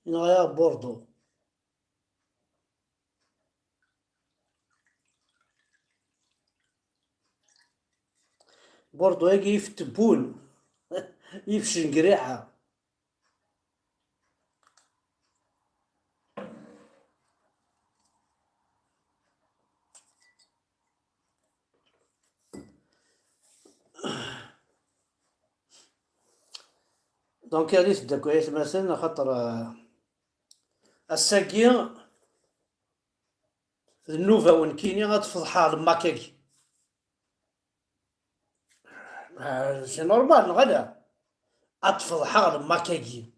ينغيا بوردو. بوردو يجي يفتبون يفشن قريحة. دونك هادي تبدا كويس مثلا خاطر الساكية النوفا وين كيني غتفضحها الماكاكي. سي نورمال غدا غتفضحها الماكاكي.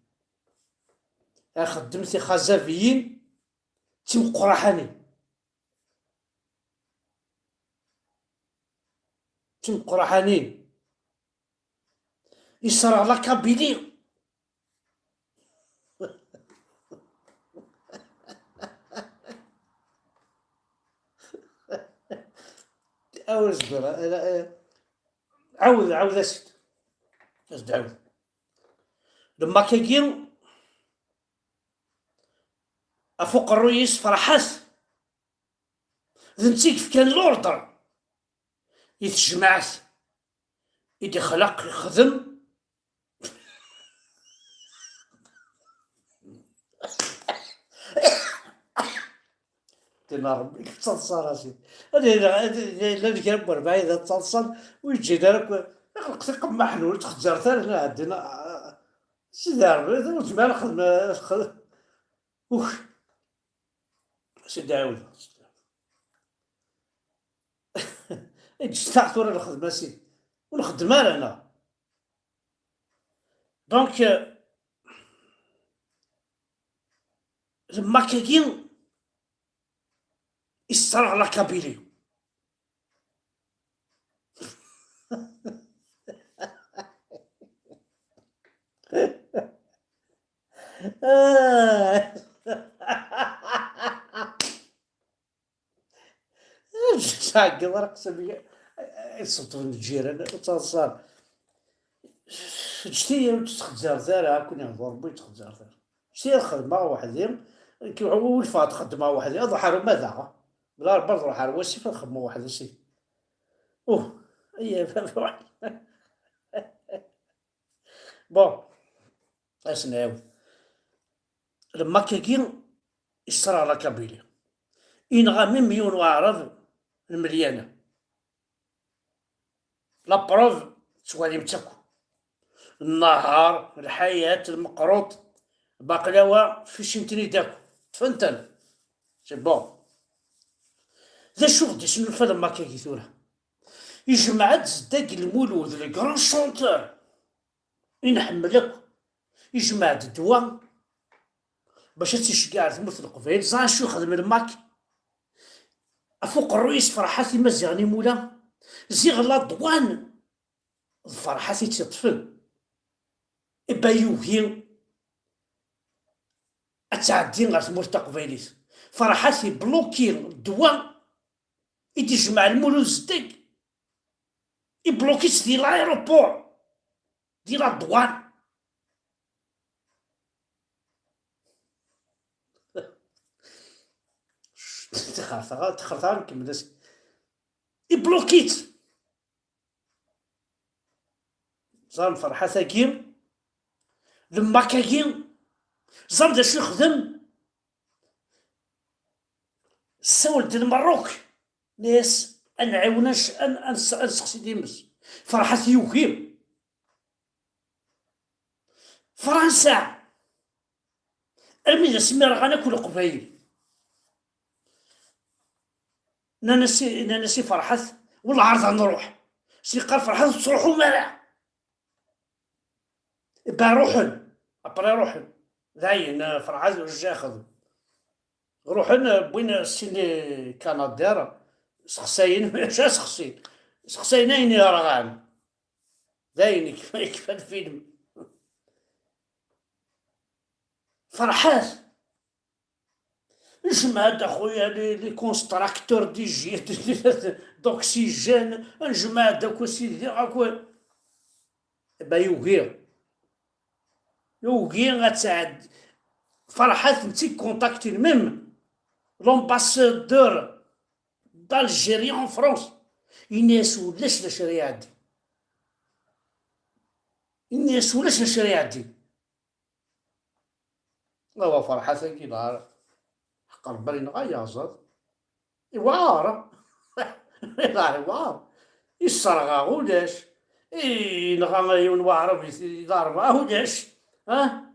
خدمتي خزافيين تيم قرحاني، تيم قرحانين يصرع لا كابيلي. او اصبر عاود اسد اسد عاود. لما كيجي افوق الرئيس فرحات ذنتي كيف كان لوردر يتجمعات يدي خلق يخدم. تينا ربي تصلصل راسي هذه اللي كان بربعي اذا تصلصل ويجي دارك يخلق ثقب محلول تخجر ثاني عندنا سي دار وجمال خدمة اوف. سيدي عاود اجتاعت ورا الخدمة سي ونخدم انا. دونك لما كاين يسترع لا كابيلي. تعقد رقص بيا الصوت من الجيران تصار شتي تخزر زارع كون يهضر بي تخزر زارع شتي الخدمة وحدهم كي ولفات خدمة وحدهم ضحى ماذا بلا برضو روح على واسي في الخدمة واحد سي اوه هي واحد. بون اسناو لما كاين يصرى على كابيلي ينغى من مليون واعرض المليانة. لا بروف سوالي متاكو النهار الحياة المقروط بقلاوة في شمتني داكو تفنتن سي بون. ذا شو غدي شنو الفيلم ما كاين ثورة يجمع زداك المولود لي كرون شونتور ينحملك يجمع الدواء باش تشقع ثمرة القبيل زان شو خدم الماك افوق الرئيس فرحاتي مزيغني مولا زيغ لا دوان فرحاتي تطفل إبا يوهي أتعدين غير ثمرة تقبيليت فرحاتي بلوكي الدواء يدي جمع المولود زدك يبلوكيت ديال لايروبور ديال الدوان. تخرطها نكمل يبلوكيت زعما فرحة ساكين لما كاين زعما دا شو يخدم السول ديال المروك ناس نعاوناش نسقسي ديمس فرحة يوكيم فرنسا الميدا سمير غناكل قبايل نانسي فرحة والله عارضة نروح سي قال فرحة تروحوا مالا با روحن ابري روحن ذاين فرحة جاخذ روحن بوين سيني كندا سخساين ماشي سخسين سخساينين يا رغان ذاين كيف الفيلم فرحات نجمع اخويا لي كونستراكتور دي جي دوكسيجين نجمع داك سيدي هاكو با يوغي غتساعد فرحات نتي كونتاكتين ميم لومباسادور d'Algérie en France. الناس ولاش الشريعة دي، الناس ولاش الشريعة دي. هو فرحة كي نهار حق ربي نغيا زاد يوار لا يوار يسرغا ولاش ينغى يون واعرف يضربها ولاش ها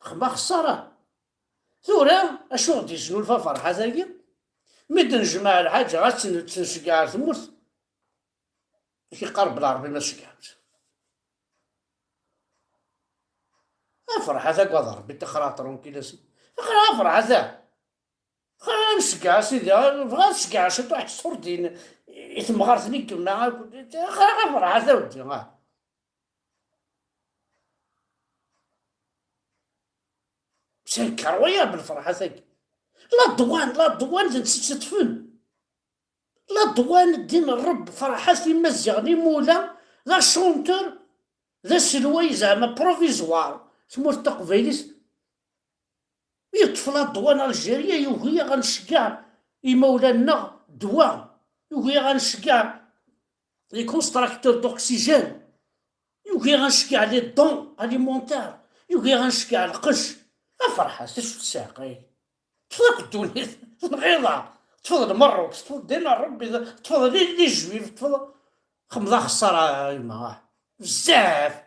خما خسارة. ثورة اشو غدي شنو فرحة ثاقي مي تنجمع الحاجة غا تنشقع تموت كي قرب العربي ما شقعت. فرحة ذاك وضربي تخراطرون كي لاسي فرحة ذاك خا نشقع سيدي بغا نشقع شد واحد الصورتين يتمغرتني كنا خا فرحة ذا ودي مشى الكروية بالفرحة ذاك. لا الضوان لا الضوان نسيت تدفن، لا الضوان دين الرب فرحة مزيغني مولا لا شونتور ذا سلوي زعما بروفيزوار سموه تقبيليس يطفل الضوان الجيريا يوهي غنشقع يمولانا دوان يوهي غنشقع لي كونستراكتور دوكسيجين يوهي غنشقع لي دون اليمونتار يوهي غنشقع القش. افرحة شو تساقي تفضل الدنيا نغيضة تفضل المرة تفضل دينا ربي تفضل لي جويف تفضل خمضة خسارة يما بزاف.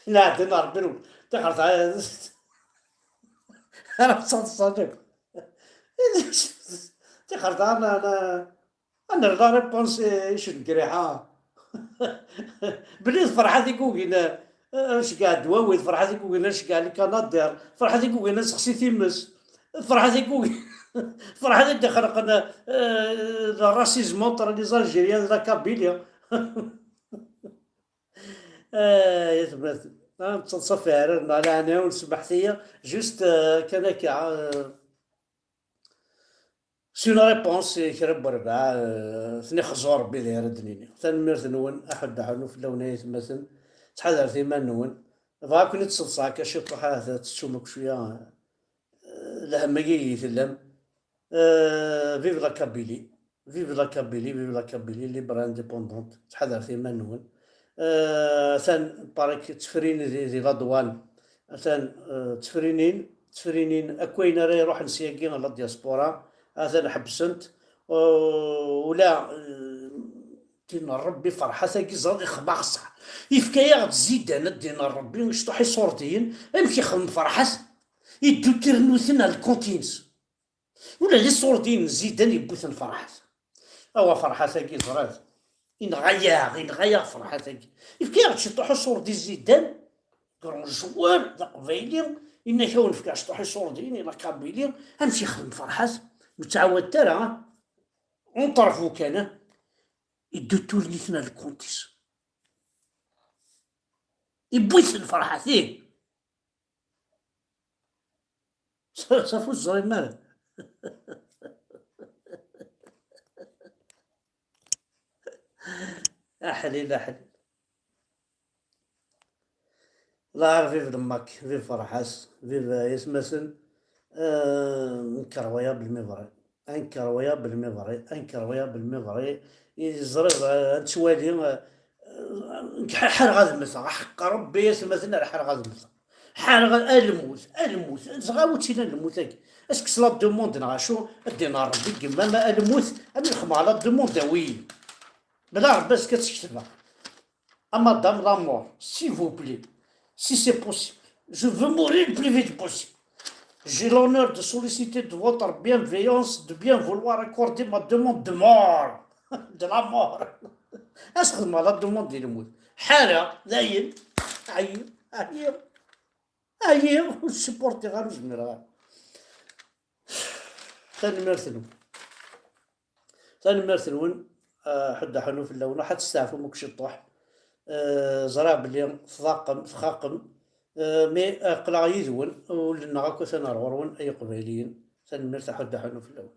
لا دينا ربي دخلت انا بصوت صادق دخلت انا لا ريبونسي شنو قريحة بليز فرحتي كوكينا اش قاعد دواوي فرحتي كوكينا اش قاعد كنادير فرحتي كوكينا سخسي تيمس فرحتي كوكي فرحتي دخل قنا الراسيزمون ترى لي زالجيريان لا كابيليا يا تبات تصفي عرفنا على انا ونسبحتيا جوست كان كاع سينا ريبونس كرب ربعة ثني خزور ربي داير الدنيا تنميرت نون احد عنو في اللونية مثلا تحضر ثيما نون بغا كنت تصلصاك شي طوحات تسومك شوية لهمجي يثلم فيف لا كابيلي فيف لا كابيلي فيف لا كابيلي ليبر انديبوندونت تحضر ثيما نون ثان بارك تفرين ذي لادوان ثان تفرينين اكوين راه يروح نسياكي على الدياسبورا هذا حبسنت ولا دين ربي فرحة كي زاد خباصة يفكايا تزيد انا دين ربي واش طحي صورتين امشي خدم فرحة يدو ترنوثنا الكونتينس ولا لي صورتين زيدان يبوثن فرحة هو فرحة كي زرات ينغيا فرحة كي يفكايا تشطحو صورتي زيدان كرون جوار ذا قبيلي إنا كون فكاش طحي صورتين إلا كابيلي امشي خدم فرحة متعود ترى ونطرفو كان يدو تورنيثنا الكونتيس يبويث الفرحة فيه صافو الزري مالا أحليل أحليل لا عارف فيف دمك فيف فرحاس فيف يسمسن انكرويا بالميفري انكرويا بالميفري انكرويا بالميفري يزرق نتوالي حار غاد المسا حق ربي يسمثنا حار غاد المسا حار غاد الموت زغاوتينا الموت اسك سلا دوموند نغا شو دينا ربي كما ما الموت امي الخمالة دوموند وي بلا بس كتكتبها اما دام لامور سي فو بلي si c'est possible je veux mourir le plus vite possible. J'ai l'honneur de solliciter de votre bienveillance de bien vouloir accorder ma demande de mort de la mort. اسخذ ما لا demande ديال الموت حالة داين عيب وسبورتي غير جميل ثاني مرثلون حد حنو في اللون حد الساعة مكش الطوح زرع بلي ثقاقم مي قلع يذون ولنا غاكو ثنا رورون اي قبيليين ثاني مرثل حد حنو في اللون.